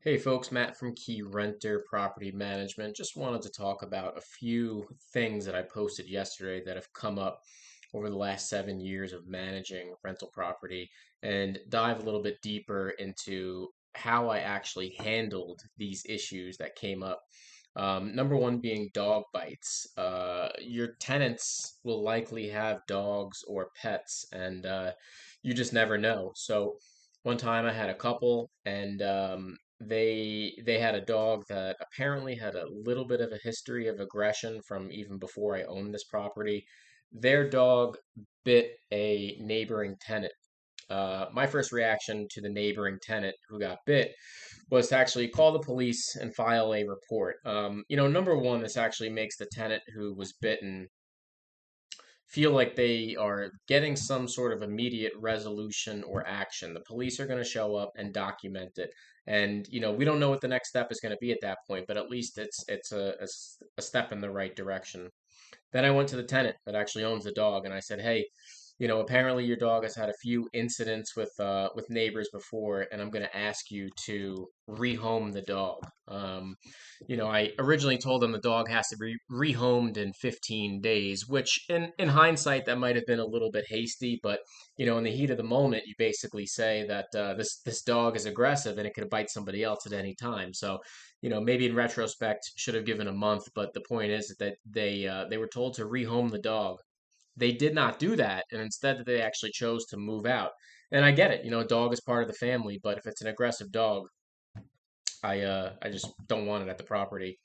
Hey folks, Matt from Key Renter Property Management. Just wanted to talk about a few things that I posted yesterday that have come up over the last 7 years of managing rental property and dive a little bit deeper into how I actually handled these issues that came up. Number one being dog bites. Your tenants will likely have dogs or pets, and you just never know. So, one time I had a couple, and they had a dog that apparently had a little bit of a history of aggression from even before I owned this property. Their dog bit a neighboring tenant. My first reaction to the neighboring tenant who got bit was to actually call the police and file a report. Number one, this actually makes the tenant who was bitten feel like they are getting some sort of immediate resolution or action. The police are going to show up and document it. And, we don't know what the next step is going to be at that point, but at least it's a step in the right direction. Then I went to the tenant that actually owns the dog and I said, "Hey, apparently your dog has had a few incidents with neighbors before, and I'm going to ask you to rehome the dog." I originally told them the dog has to be rehomed in 15 days, which in hindsight that might have been a little bit hasty, but in the heat of the moment, you basically say that this dog is aggressive and it could bite somebody else at any time. So maybe in retrospect should have given a month, but the point is that they were told to rehome the dog. They did not do that, and instead they actually chose to move out. And I get it, dog is part of the family, but if it's an aggressive dog, I just don't want it at the property.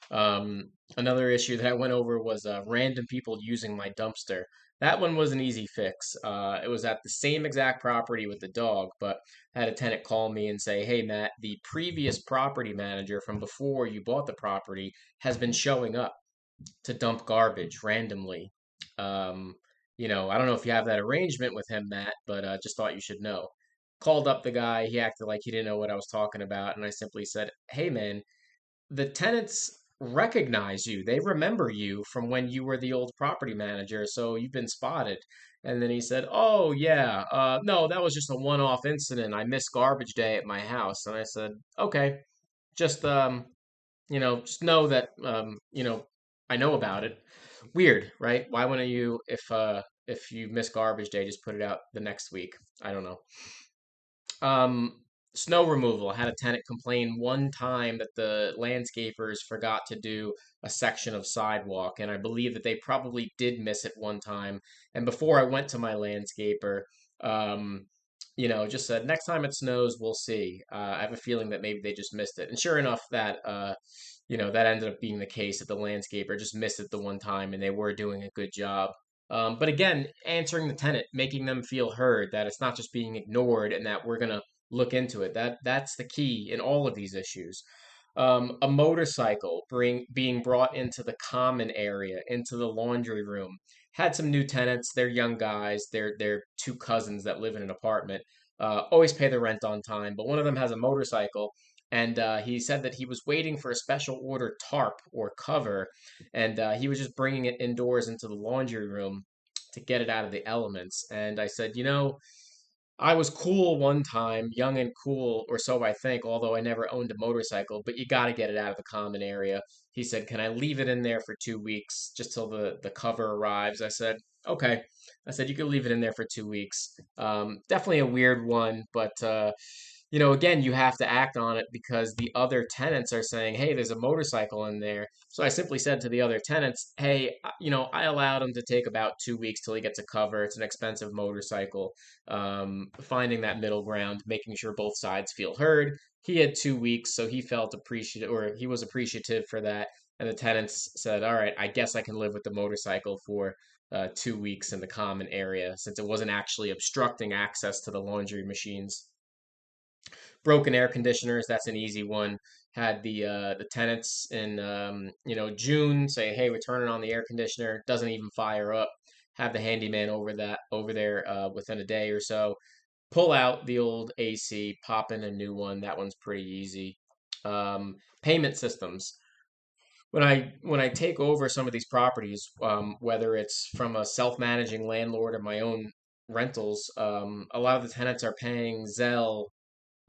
Another issue that I went over was random people using my dumpster. That one was an easy fix. It was at the same exact property with the dog, but I had a tenant call me and say, "Hey, Matt, the previous property manager from before you bought the property has been showing up to dump garbage randomly." Um, I don't know if you have that arrangement with him, Matt, but just thought you should know. Called up the guy. He acted like he didn't know what I was talking about, and I simply said, "Hey, man, the tenants recognize you. They remember you from when you were the old property manager, so you've been spotted." And then he said, "Oh, yeah, no, that was just a one-off incident. I missed garbage day at my house." And I said, "Okay, just just know that I know about it." Weird, right? Why wouldn't you, if you miss garbage day, just put it out the next week? I don't know. Um, Snow removal. I had a tenant complain one time that the landscapers forgot to do a section of sidewalk, and I believe that they probably did miss it one time. And before I went to my landscaper, um, just said, "Next time it snows, we'll see." I have a feeling that maybe they just missed it. And sure enough, that ended up being the case, that the landscaper just missed it the one time and they were doing a good job. But again, answering the tenant, making them feel heard, that it's not just being ignored and that we're gonna look into it. That's the key in all of these issues. A motorcycle being brought into the common area, into the laundry room. Had some new tenants. They're young guys. They're two cousins that live in an apartment. Always pay the rent on time, but one of them has a motorcycle, and he said that he was waiting for a special order tarp or cover, and he was just bringing it indoors into the laundry room to get it out of the elements. And I said, I was cool one time, young and cool, or so I think, although I never owned a motorcycle, but you got to get it out of the common area. He said, "Can I leave it in there for 2 weeks just till the cover arrives?" I said, "Okay." I said, "You can leave it in there for 2 weeks." Definitely a weird one, but again, you have to act on it because the other tenants are saying, "Hey, there's a motorcycle in there." So I simply said to the other tenants, "Hey, I allowed him to take about 2 weeks till he gets a cover. It's an expensive motorcycle." Finding that middle ground, making sure both sides feel heard. He had 2 weeks, so he felt appreciative, or he was appreciative for that. And the tenants said, "All right, I guess I can live with the motorcycle for 2 weeks in the common area since it wasn't actually obstructing access to the laundry machines." Broken air conditioners, that's an easy one. Had the tenants in June say, "Hey, we're turning on the air conditioner," doesn't even fire up. Have the handyman over there within a day or so. Pull out the old AC, pop in a new one. That one's pretty easy. Payment systems. When I take over some of these properties, whether it's from a self-managing landlord or my own rentals, a lot of the tenants are paying Zelle,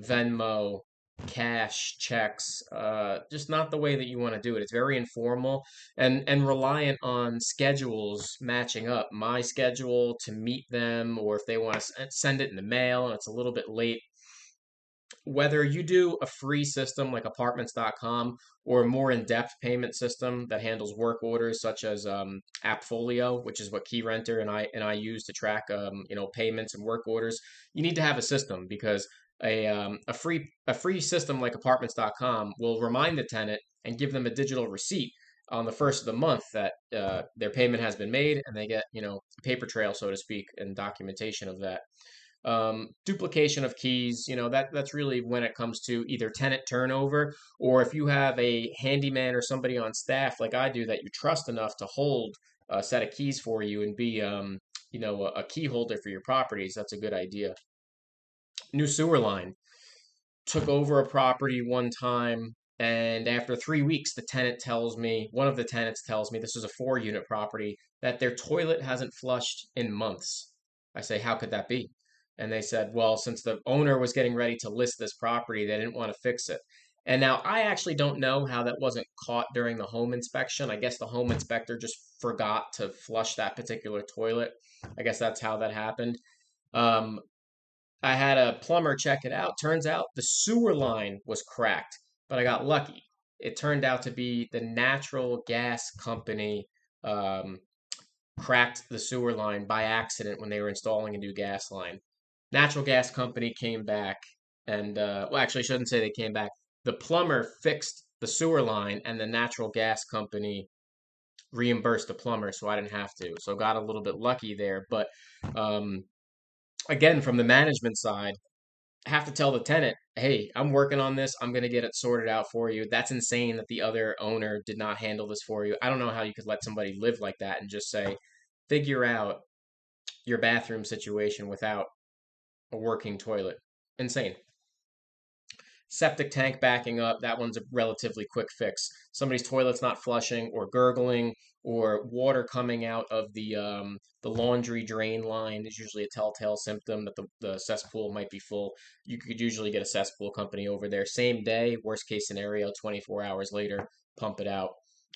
Venmo, cash, checks, just not the way that you want to do it. It's very informal and reliant on schedules matching up. My schedule to meet them, or if they want to send it in the mail and it's a little bit late, whether you do a free system like apartments.com or a more in-depth payment system that handles work orders such as Appfolio, which is what KeyRenter and I use to track payments and work orders, you need to have a system because a free system like apartments.com will remind the tenant and give them a digital receipt on the first of the month that their payment has been made, and they get a paper trail, so to speak, and documentation of that. Duplication of keys, that's really when it comes to either tenant turnover, or if you have a handyman or somebody on staff like I do that you trust enough to hold a set of keys for you and be a key holder for your properties. That's a good idea. New sewer line. Took over a property one time, and after 3 weeks one of the tenants tells me, this is a 4 unit property, that their toilet hasn't flushed in months. I say, how could that be? And they said, well, since the owner was getting ready to list this property, they didn't want to fix it. And now I actually don't know how that wasn't caught during the home inspection. I guess the home inspector just forgot to flush that particular toilet. I guess that's how that happened. Um, I had a plumber check it out. Turns out the sewer line was cracked, but I got lucky. It turned out to be the natural gas company um, cracked the sewer line by accident when they were installing a new gas line. Natural gas company came back and, well, actually, I shouldn't say they came back. The plumber fixed the sewer line, and the natural gas company reimbursed the plumber, so I didn't have to. So got a little bit lucky there. But um, again, from the management side, have to tell the tenant, hey, I'm working on this. I'm going to get it sorted out for you. That's insane that the other owner did not handle this for you. I don't know how you could let somebody live like that and just say, figure out your bathroom situation without a working toilet. Insane. Septic tank backing up, that one's a relatively quick fix. Somebody's toilet's not flushing or gurgling, or water coming out of the laundry drain line is usually a telltale symptom that the cesspool might be full. You could usually get a cesspool company over there same day. Worst case scenario, 24 hours later, pump it out.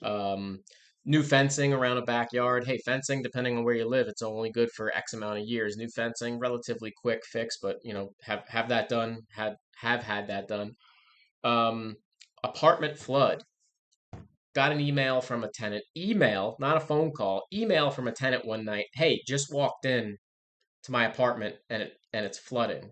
Um, New fencing around a backyard. Hey, fencing, depending on where you live, it's only good for X amount of years. New fencing, relatively quick fix, but have that done. Have had that done. Um, Apartment flood. Got an email from a tenant. Email, not a phone call. Email from a tenant one night. Hey, just walked in to my apartment and it's flooding.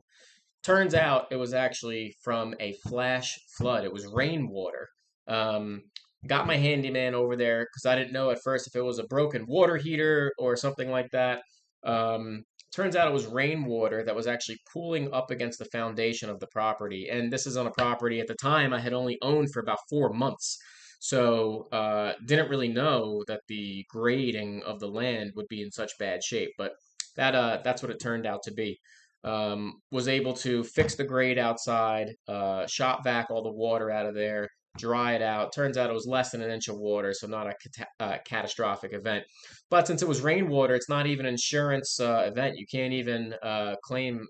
Turns out it was actually from a flash flood. It was rainwater. Um, got my handyman over there because I didn't know at first if it was a broken water heater or something like that. Um, Turns out it was rainwater that was actually pooling up against the foundation of the property. And this is on a property at the time I had only owned for about 4 months. So didn't really know that the grading of the land would be in such bad shape. But that's what it turned out to be. Was able to fix the grate outside, shot vac all the water out of there, dry it out. Turns out it was less than an inch of water, so not a catastrophic event. But since it was rainwater, it's not even an insurance event. You can't even claim,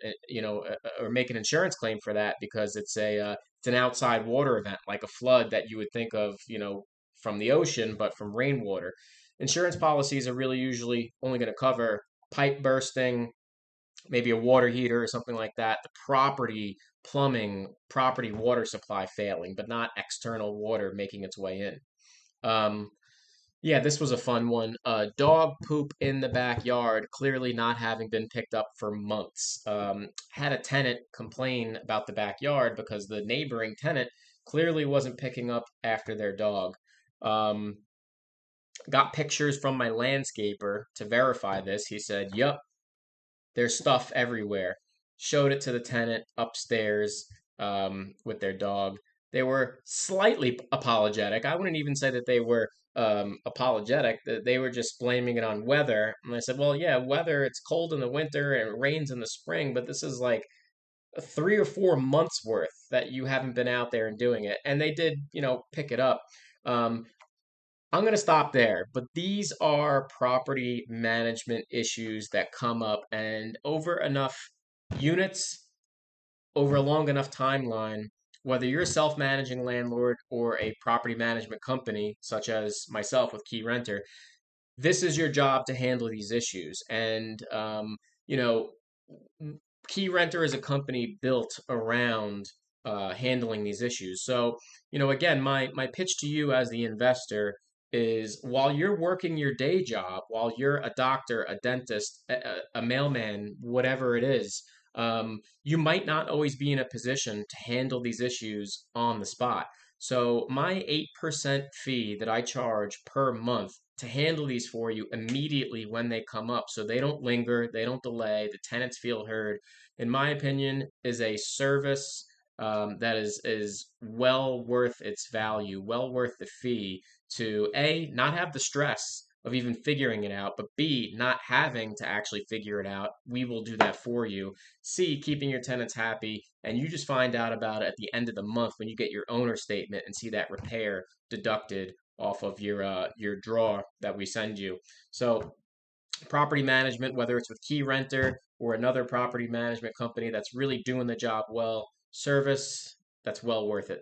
or make an insurance claim for that because it's an outside water event, like a flood that you would think of, from the ocean, but from rainwater. Insurance policies are really usually only going to cover pipe bursting, maybe a water heater or something like that, the property plumbing, property water supply failing, but not external water making its way in. Um, yeah, this was a fun one. Dog poop in the backyard, clearly not having been picked up for months. Had a tenant complain about the backyard because the neighboring tenant clearly wasn't picking up after their dog. Um, got pictures from my landscaper to verify this. He said, "Yup, there's stuff everywhere." Showed it to the tenant upstairs with their dog. They were slightly apologetic. I wouldn't even say that they were apologetic. They were just blaming it on weather. And I said, well, yeah, weather, it's cold in the winter and it rains in the spring, but this is like 3 or 4 months worth that you haven't been out there and doing it. And they did, pick it up. Um, I'm going to stop there, but these are property management issues that come up, and over enough units, over a long enough timeline, whether you're a self-managing landlord or a property management company, such as myself with Key Renter, this is your job to handle these issues. And you know, Key Renter is a company built around handling these issues. So, again, my pitch to you as the investor is while you're working your day job, while you're a doctor, a dentist, a mailman, whatever it is, you might not always be in a position to handle these issues on the spot. So, my 8% fee that I charge per month to handle these for you immediately when they come up so they don't linger, they don't delay, the tenants feel heard, in my opinion, is a service that is well worth its value, well worth the fee to A, not have the stress of even figuring it out, but B, not having to actually figure it out. We will do that for you. C, keeping your tenants happy, and you just find out about it at the end of the month when you get your owner statement and see that repair deducted off of your draw that we send you. So property management, whether it's with Key Renter or another property management company that's really doing the job well, service that's well worth it.